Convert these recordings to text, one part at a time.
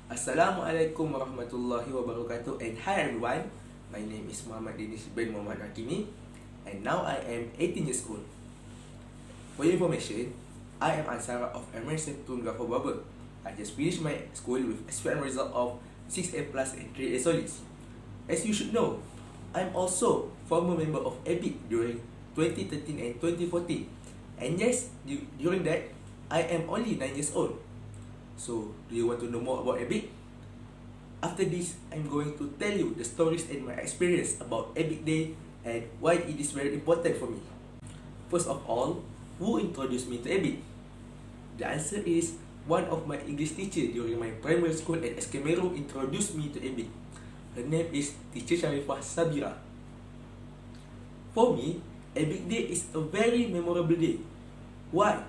Assalamualaikum warahmatullahi wabarakatuh, and hi everyone. My name is Muhamad Danish bin Norhakimi, and now I am 18 years old. For your information, I am Ansara of Emerson Tunggafo Bubble. I just finished my school with SPM result of 6A plus and 3A solids. As you should know, I'm also former member of EBIC during 2013 and 2014. And yes, during that, I am only 9 years old. So, do you want to know more about EBIC? After this, I'm going to tell you the stories and my experience about EBIC Day and why it is very important for me. First of all, who introduced me to EBIC? The answer is one of my English teacher during my primary school at SK Meru introduced me to EBIC. Her name is Teacher Sharifah Sabira. For me, EBIC Day is a very memorable day. Why?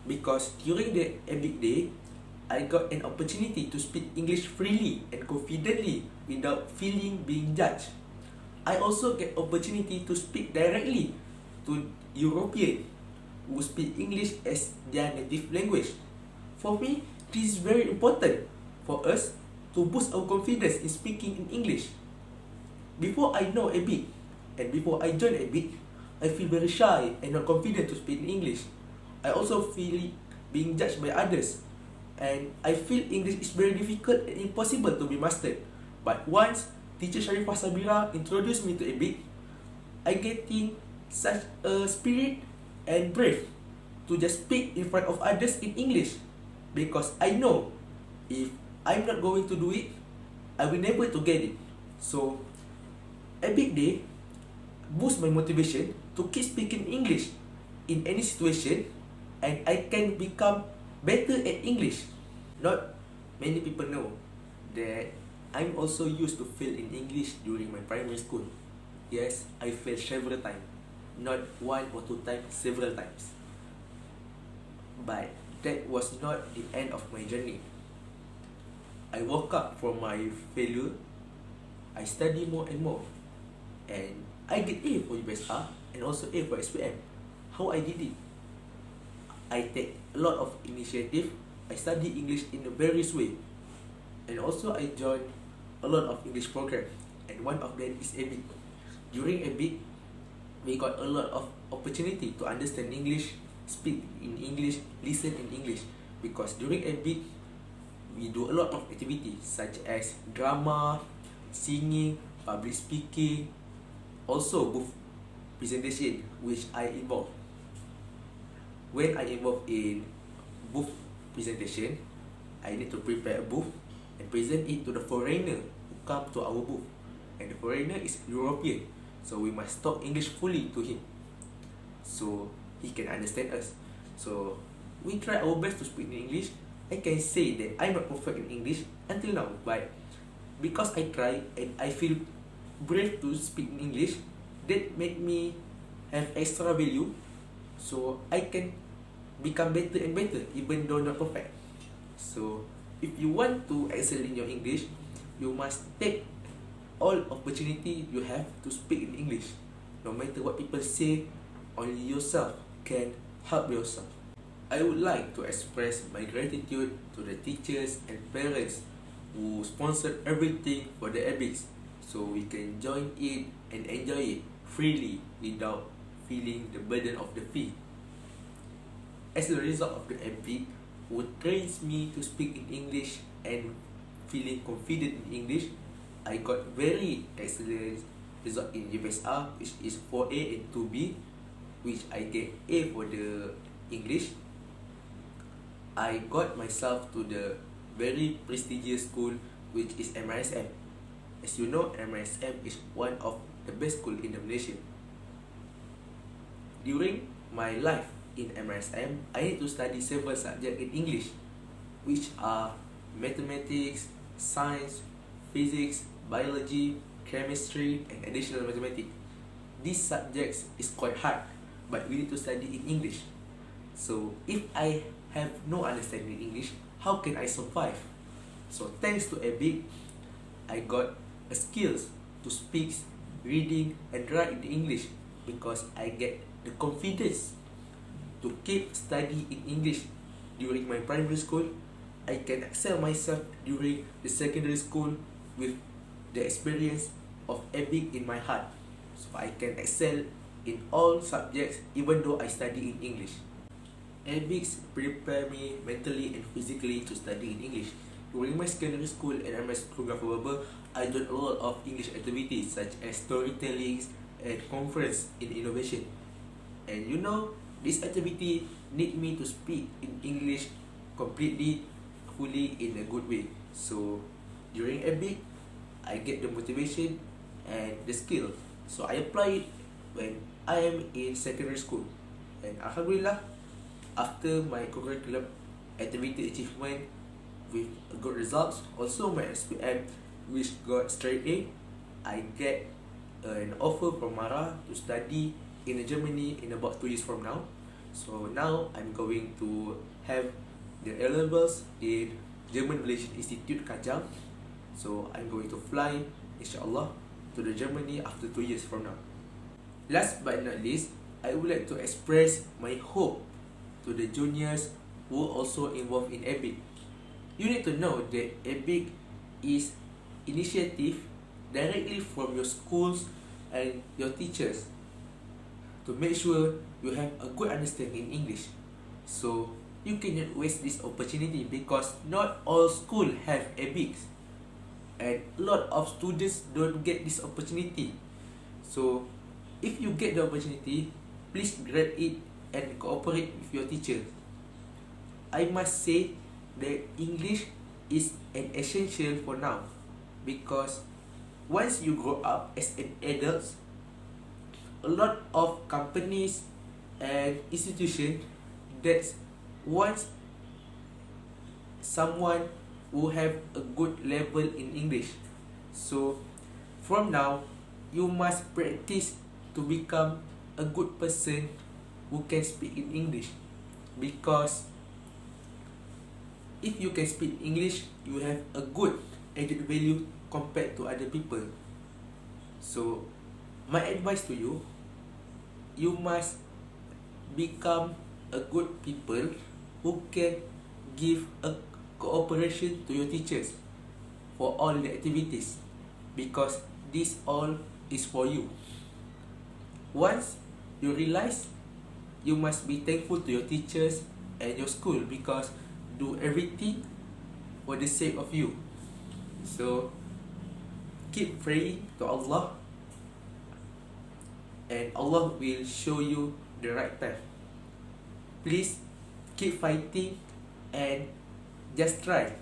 Because during the EBIC Day, I got an opportunity to speak English freely and confidently without feeling being judged. I also get opportunity to speak directly to European who speak English as their native language. For me, this is very important for us to boost our confidence in speaking in English. Before I know EBIC and before I join EBIC, I feel very shy and not confident to speak in English. I also feel being judged by others, and I feel English is very difficult and impossible to be mastered. But once Teacher Sharifah Sabira introduced me to EBIC, I getting such a spirit and brave to just speak in front of others in English, because I know if I'm not going to do it, I will never to get it. So EBIC Day boost my motivation to keep speaking English in any situation, and I can become better at English. Not many people know that I'm also used to fail in English during my primary school. Yes, I failed several times. Not one or two times, several times. But that was not the end of my journey. I woke up from my failure. I study more and more. And I get A for UBSR and also A for SPM. How I did it? I take a lot of initiative. I study English in a various way. And also I join a lot of English programs. And one of them is EBIC. During EBIC, we got a lot of opportunity to understand English, speak in English, listen in English. Because during EBIC, we do a lot of activities such as drama, singing, public speaking, also booth presentation, which I involve. When I involve in booth presentation, I need to prepare a booth and present it to the foreigner who come to our booth. And the foreigner is European, so we must talk English fully to him, so he can understand us. So we try our best to speak in English. I can say that I'm not perfect in English until now, but because I try and I feel brave to speak in English, that made me have extra value, so I can become better and better even though not perfect. So if you want to excel in your English, you must take all opportunity you have to speak in English. No matter what people say, only yourself can help yourself. I would like to express my gratitude to the teachers and parents who sponsored everything for the EBICs, so we can join it and enjoy it freely without feeling the burden of the fee. As a result of the EBIC, who trains me to speak in English and feeling confident in English, I got very excellent result in UBSR, which is 4A and 2B, which I get A for the English. I got myself to the very prestigious school, which is MRSM. As you know, MRSM is one of the best school in Malaysia. During my life in MRSM, I need to study several subjects in English, which are mathematics, science, physics, biology, chemistry, and additional mathematics. These subjects is quite hard, but we need to study in English. So if I have no understanding in English, how can I survive? So thanks to EBIC, I got a skills to speak, reading, and write in English, because I get the confidence to keep study in English during my primary school, I can excel myself during the secondary school with the experience of EBIC in my heart. So I can excel in all subjects even though I study in English. EBICs prepare me mentally and physically to study in English. During my secondary school and my school Barber, I did a lot of English activities such as storytelling and conference in innovation. And you know, this activity need me to speak in English completely, fully in a good way. So during EBIC, I get the motivation and the skill. So I apply it when I am in secondary school. And Alhamdulillah, after my curriculum activity achievement with good results, also my SPM which got straight A, I get an offer from Mara to study in Germany in about 2 years from now. So now I'm going to have the A levels in German Malaysian Institute Kajang. So I'm going to fly, inshallah, to the Germany after 2 years from now. Last but not least, I would like to express my hope to the juniors who are also involved in EBIC. You need to know that EBIC is initiative directly from your schools and your teachers to make sure you have a good understanding in English. So you cannot waste this opportunity because not all schools have EBICs and a lot of students don't get this opportunity. So if you get the opportunity, please grab it and cooperate with your teachers. I must say that English is an essential for now because once you grow up as an adult, a lot of companies and institutions that wants someone who have a good level in English. So from now, you must practice to become a good person who can speak in English, because if you can speak English, you have a good added value compared to other people. So my advice to you, you must become a good people who can give a cooperation to your teachers for all the activities, because this all is for you. Once you realize, you must be thankful to your teachers and your school because do everything for the sake of you. So keep praying to Allah and Allah will show you the right path. Please keep fighting and just try.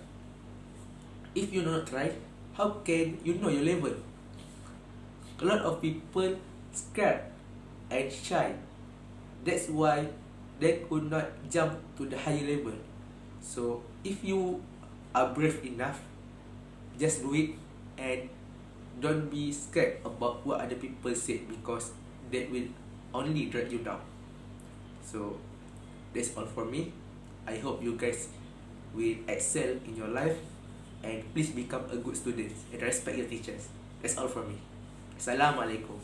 If you do not try, how can you know your level? A lot of people scared and shy. That's why they could not jump to the higher level. So if you are brave enough, just do it and don't be scared about what other people say, because that will only drag you down. So that's all for me. I hope you guys will excel in your life and please become a good student and respect your teachers. That's all from me. Assalamualaikum.